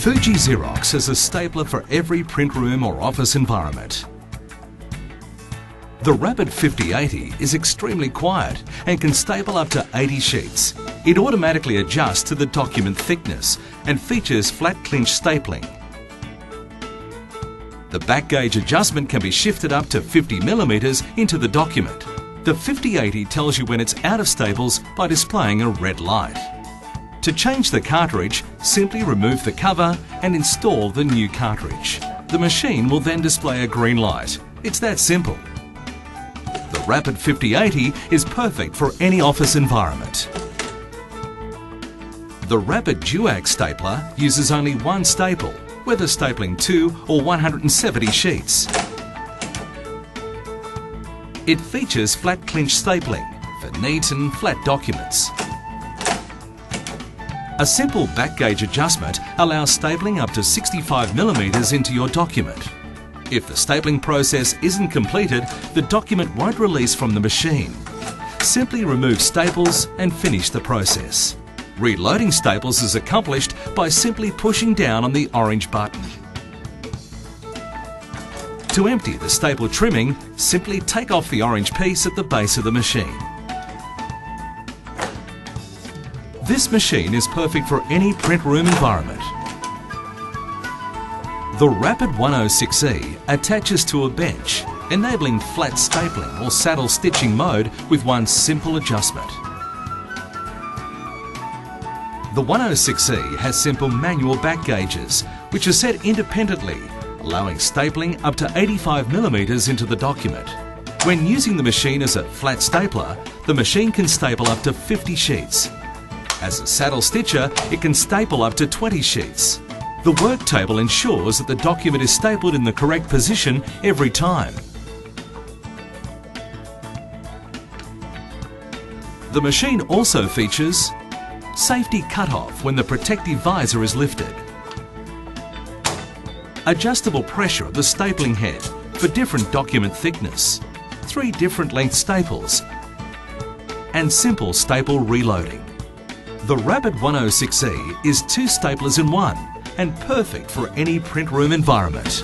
Fuji Xerox has a stapler for every print room or office environment. The Rapid 5080 is extremely quiet and can staple up to 80 sheets. It automatically adjusts to the document thickness and features flat clinch stapling. The back gauge adjustment can be shifted up to 50mm into the document. The 5080 tells you when it's out of staples by displaying a red light. To change the cartridge, simply remove the cover and install the new cartridge. The machine will then display a green light. It's that simple. The Rapid 5080 is perfect for any office environment. The Rapid Duax stapler uses only one staple, whether stapling 2 or 170 sheets. It features flat clinch stapling for neat and flat documents. A simple back gauge adjustment allows stapling up to 65mm into your document. If the stapling process isn't completed, the document won't release from the machine. Simply remove staples and finish the process. Reloading staples is accomplished by simply pushing down on the orange button. To empty the staple trimming, simply take off the orange piece at the base of the machine. This machine is perfect for any print room environment. The Rapid 106E attaches to a bench, enabling flat stapling or saddle stitching mode with one simple adjustment. The 106E has simple manual back gauges, which are set independently, allowing stapling up to 85mm into the document. When using the machine as a flat stapler, the machine can staple up to 50 sheets. As a saddle stitcher, it can staple up to 20 sheets. The work table ensures that the document is stapled in the correct position every time. The machine also features safety cutoff when the protective visor is lifted, adjustable pressure of the stapling head for different document thickness, 3 different length staples, and simple staple reloading. The Rapid 106E is 2 staplers in one and perfect for any print room environment.